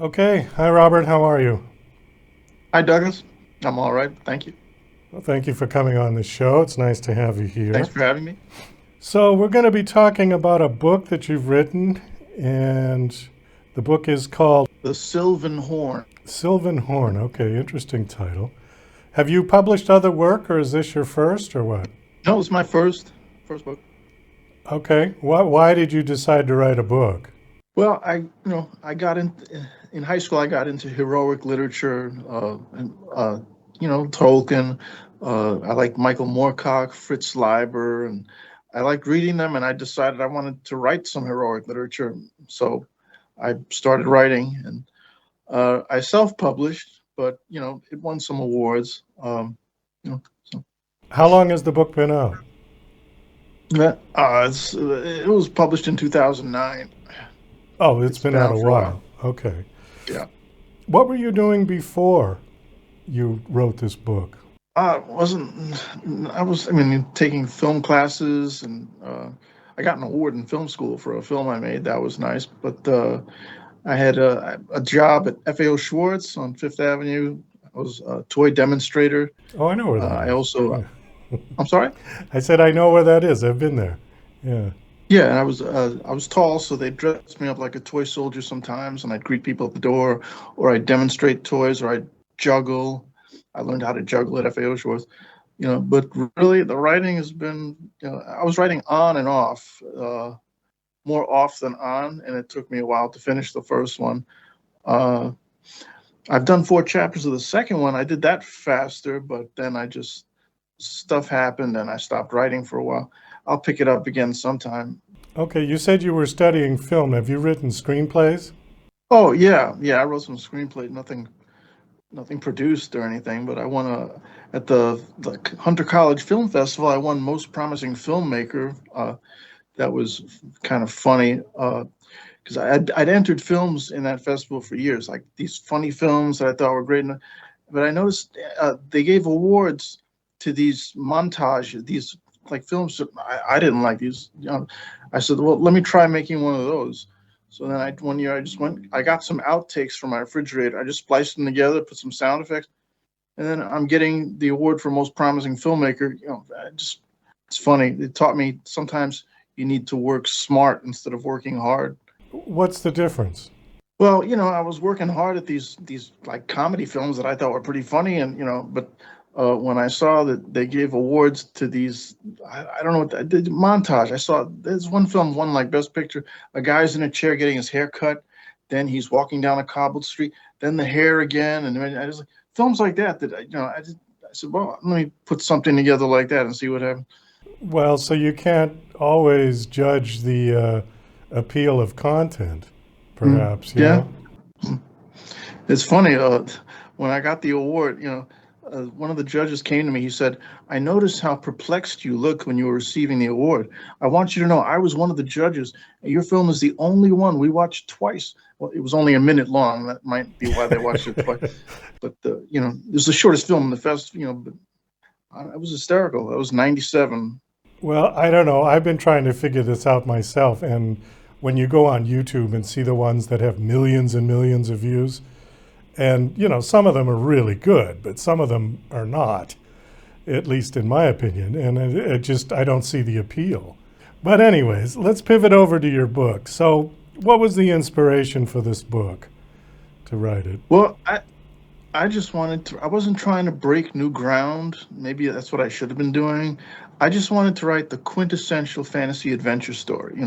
Okay. Hi, Robert. How are you? Hi, Douglas. I'm all right. Thank you. Well, thank you for coming on the show. It's nice to have you Thanks here. for having me. So, we're going to be talking about a book that you've written, and the book is called The Sylvan Horn. Sylvan Horn. Okay, interesting title. Have you published other work, or is this your first, or what? No, it's my first book. Okay. Why did you decide to write a book? Well, I got in high school. I got into heroic literature, and Tolkien. I like Michael Moorcock, Fritz Leiber, and I liked reading them. And I decided I wanted to write some heroic literature. So I started writing, and I self-published, but it won some awards. So. How long has the book been out? It was published in 2009. Oh, it's It's been been out a out for a while. while. Okay. Yeah. What were you doing before you wrote this book? Wasn't I mean, taking film classes, and I got an award in film school for a film I made. That was nice. But I had a job at FAO Schwartz on Fifth Avenue. I was a toy demonstrator. Oh, I know where that I is. also, Yeah. I'm sorry. I said I know where that is. I've been there. Yeah. Yeah, and I was tall, so they dressed me up like a toy soldier sometimes, and I'd greet people at the door, or I'd demonstrate toys, or I'd juggle. I learned how to juggle at FAO Schwartz, But really, the writing has been, I was writing on and off, more off than on, and it took me a while to finish the first one. Uh, I've done four chapters of the second one. I did that faster, but then I just stuff happened, and I stopped writing for a while. I'll pick it up again sometime. Okay, you said you were studying film. Have you written screenplays? Oh yeah, yeah. I wrote some screenplay. Nothing produced or anything, but I won a at the Hunter College Film Festival. I won Most Promising Filmmaker. That was kind of funny because I'd entered films in that festival for years, like these funny films that I thought were great. But I noticed they gave awards to these montage, these like films that I didn't like. I said, well, let me try making one of those. So then one year I just went. I got some outtakes from my refrigerator. I just spliced them together, put some sound effects, and then I'm getting the award for most promising filmmaker. It's funny. It taught me sometimes you need to work smart instead of working hard. What's the difference? Well, I was working hard at these like comedy films that I thought were pretty funny, and but when I saw that they gave awards to these, I don't know what the montage. I saw there's one film won like Best Picture. A guy's in a chair getting his hair cut, then he's walking down a cobbled street, then the hair again, and I just like films like that. I said, well, let me put something together like that and see what happens. Well, so you can't always judge the appeal of content, Mm, perhaps, you yeah. know? It's funny. When I got the award, one of the judges came to me. He said, "I noticed how perplexed you looked when you were receiving the award. I want you to know I was one of the judges. Your film is the only one we watched twice. Well, it was only a minute long. That might be why they watched it twice. But it was the shortest film in the fest. But I was hysterical. That was '97. Well, I don't know. I've been trying to figure this out myself. And when you go on YouTube and see the ones that have millions and millions of views, and, some of them are really good, but some of them are not, at least in my opinion. And I don't see the appeal. But, anyways, let's pivot over to your book. So, what was the inspiration for this book to write it? Well, I just wanted to, I wasn't trying to break new ground. Maybe that's what I should have been doing. I just wanted to write the quintessential fantasy adventure story.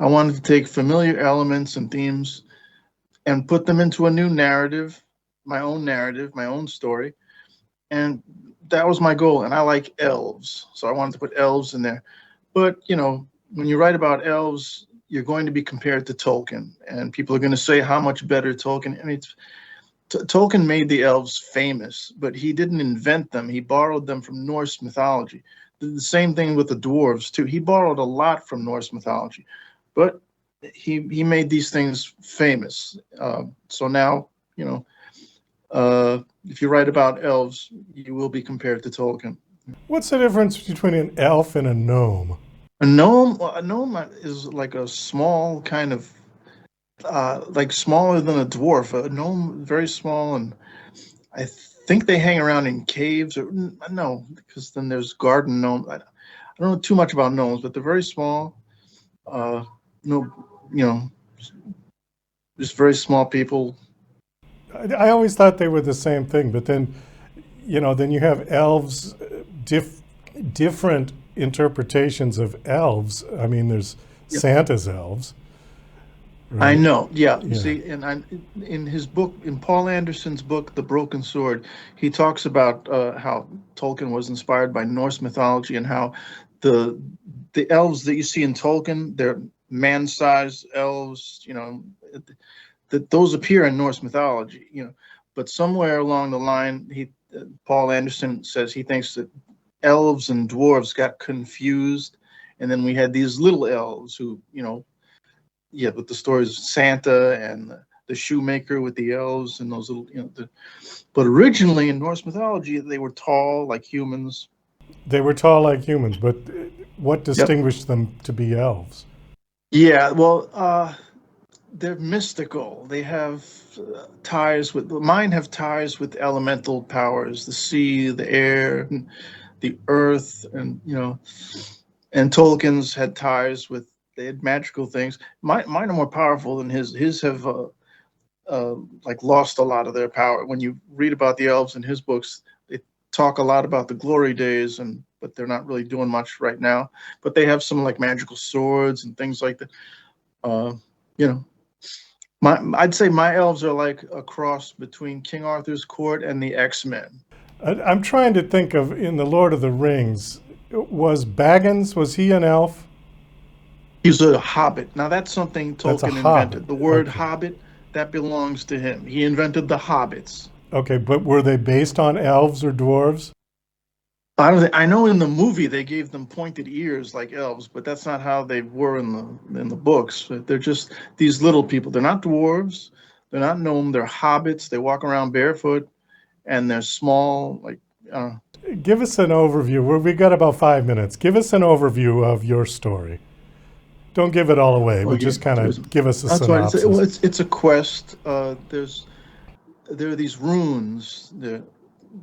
I wanted to take familiar elements and themes and put them into a new narrative, my own story. And that was my goal. And I like elves. So I wanted to put elves in there. But, when you write about elves, you're going to be compared to Tolkien, and people are going to say how much better Tolkien. I mean, Tolkien made the elves famous, but he didn't invent them. He borrowed them from Norse mythology. Did the same thing with the dwarves too. He borrowed a lot from Norse mythology, but he made these things famous. So now, if you write about elves, you will be compared to Tolkien. What's the difference between an elf and a gnome? A gnome is like a small kind of like smaller than a dwarf, a gnome, very small, and I think they hang around in caves. Or no, because then there's garden gnome. I don't know too much about gnomes, but they're very small. No, you know, just very small people. I always thought they were the same thing, but then, then you have elves, different interpretations of elves. I mean, there's Yeah, Santa's elves, I right? know. Yeah, you Yeah. see, and in his book, in Paul Anderson's book, The Broken Sword, he talks about how Tolkien was inspired by Norse mythology and how the the elves that you see in Tolkien, they're man-sized elves. That those appear in Norse mythology. But somewhere along the line, Paul Anderson says he thinks that elves and dwarves got confused, and then we had these little elves who, yeah, with the stories of Santa and the shoemaker with the elves and those little, but originally in Norse mythology, they were tall like humans. They were tall like humans, but what Yep. distinguished them to be elves? Yeah. Well, they're mystical. They have ties with mine have ties with elemental powers, the sea, the air, and the earth, and Tolkien's had ties with they had magical things. Mine are more powerful than his. His have like lost a lot of their power. When you read about the elves in his books, they talk a lot about the glory days, but they're not really doing much right now. But they have some like magical swords and things like that. Uh, you know, I'd say my elves are like a cross between King Arthur's court and the X-Men. I'm trying to think of in the Lord of the Rings. Was Baggins? Was he an elf? He's a hobbit. Now that's something That's a Tolkien hobbit. invented. The word Okay. hobbit, that belongs to him. He invented the hobbits. Okay, but were they based on elves or dwarves? I don't think, I know in the movie they gave them pointed ears like elves, but that's not how they were in the books. They're just these little people. They're not dwarves. They're not gnome. They're hobbits. They walk around barefoot and they're small. Like uh, Give us an overview. We got about 5 minutes. Give us an overview of your story. Don't give it all away, oh but yeah, just kind there's of give us a that's why well, synopsis. it's a quest. There are these runes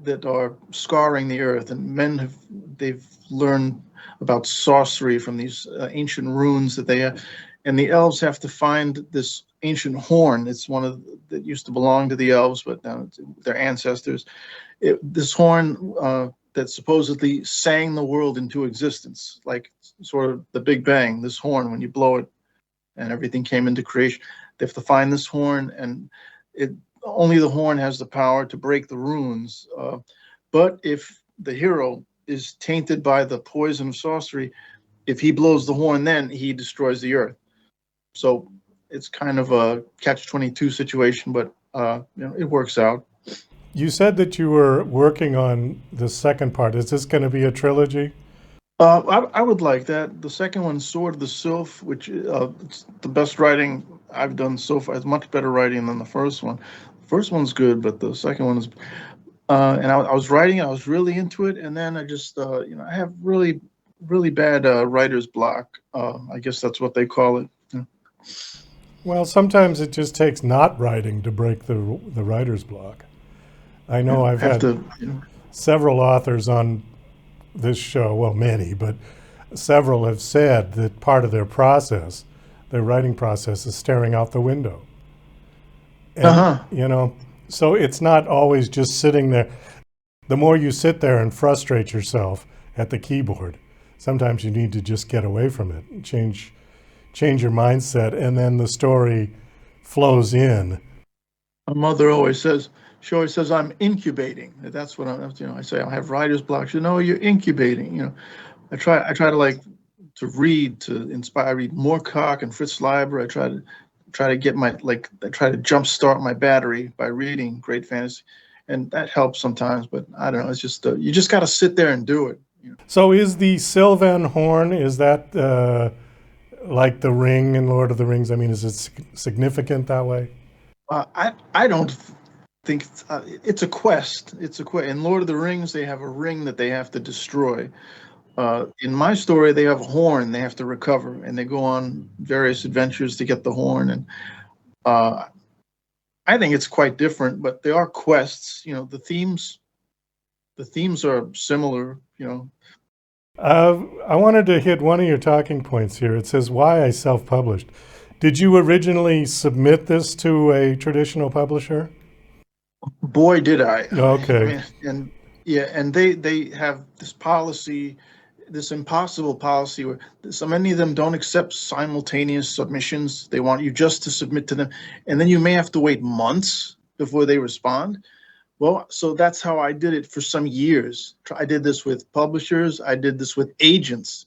that are scarring the earth, and they've learned about sorcery from these ancient runes that they have, and the elves have to find this ancient horn. It's one of that used to belong to the elves, but now it's their ancestors. This horn that supposedly sang the world into existence, like sort of the Big Bang. This horn, when you blow it, and everything came into creation. They have to find this horn, and it only the horn has the power to break the runes. But if the hero is tainted by the poison of sorcery, if he blows the horn, then he destroys the earth. So it's kind of a catch-22 situation, but it works out. You said that you were working on the second part. Is this going to be a trilogy? I would like that. The second one, Sword of the Sylph, which it's the best writing I've done so far. It's much better writing than the first one. The first one's good, but the second one is. And I was writing. I was really into it, and then I just, I have really, really bad writer's block. I guess that's what they call it. Well, sometimes it just takes not writing to break the writer's block. I know I've I have had to. several authors on this show, well, many, but several have said that part of their process, their writing process, is staring out the window. Uh And, huh. so it's not always just sitting there. The more you sit there and frustrate yourself at the keyboard, sometimes you need to just get away from it, and change your mindset, and then the story flows in. My mother always says. She always says I'm incubating. That's what I'm. I say I have writer's block. She, no, you're incubating. I try to like to read to inspire. I read Moorcock and Fritz Leiber. I try to get my like I try to jumpstart my battery by reading great fantasy, and that helps sometimes. But I don't know. It's just you just got to sit there and do it. So is the Sylvan Horn, is that like the ring in Lord of the Rings? I mean, is it significant that way? I don't think it's a quest. It's a quest. In Lord of the Rings, they have a ring that they have to destroy. In my story, they have a horn they have to recover, and they go on various adventures to get the horn. And I think it's quite different, but they are quests. You know, the themes are similar. You know, I wanted to hit one of your talking points here. It says why I self-published. Did you originally submit this to a traditional publisher? boy, did I! I Okay. mean, and yeah, and they have this policy, this impossible policy where so many of them don't accept simultaneous submissions. They want you just to submit to them, and then you may have to wait months before they respond. Well, so that's how I did it for some years. I did this with publishers. I did this with agents.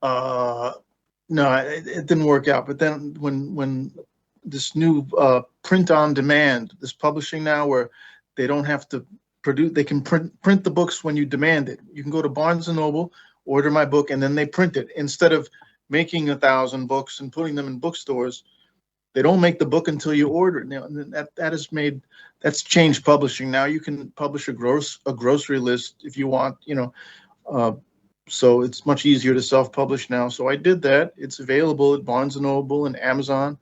Uh, no, it didn't work out. But then when this new print on demand, this publishing now where they don't have to produce, they can print the books when you demand it. You can go to Barnes and Noble, order my book, and then they print it. Instead of making 1,000 books and putting them in bookstores, they don't make the book until you order it. Now, that's changed publishing. Now you can publish a grocery list if you want, uh, so it's much easier to self-publish now. So I did that. It's available at Barnes and Noble and Amazon.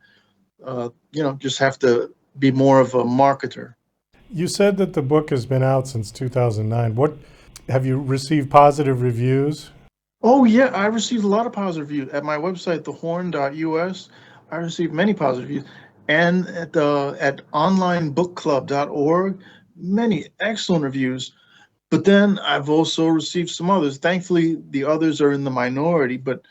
Just have to be more of a marketer. You said that the book has been out since 2009. What have you received positive reviews? Oh yeah, I received a lot of positive reviews at my website, thehorn.us. I received many positive reviews, and at onlinebookclub.org, many excellent reviews. But then I've also received some others. Thankfully, the others are in the minority, but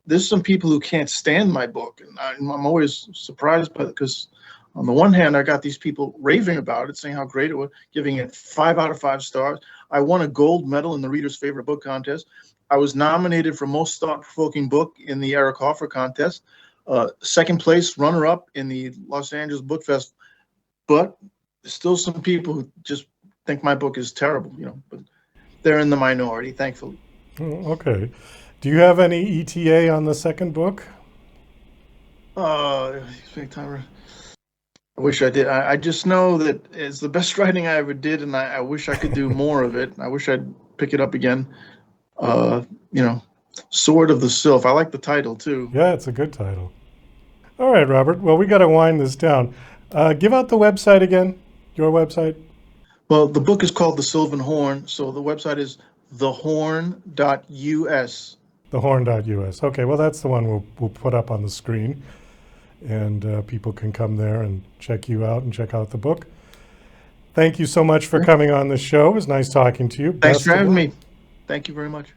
there's some people who can't stand my book, and I'm always surprised by it because on the one hand, I got these people raving about it, saying how great it was, giving it 5 out of 5 stars. I won a gold medal in the Reader's Favorite Book Contest. I was nominated for Most Thought-Provoking Book in the Eric Hoffer Contest, second place runner-up in the Los Angeles Book Fest. But still some people who just think my book is terrible, but they're in the minority, thankfully. Okay. Do you have any ETA on the second book? I wish I did. I just know that it's the best writing I ever did, and I wish I could do more of it. I wish I'd pick it up again. Sword of the Sylph. I like the title too. Yeah, it's a good title. All right, Robert. Well, we got to wind this down. Give out the website again, your website. Well, the book is called The Sylvan Horn, so the website is thehorn.us. Thehorn.us. Okay, well, that's the one we'll put up on the screen, and people can come there and check you out and check out the book. Thank you so much for coming on the show. It was nice talking to you. Thanks for having me. Thank you very much.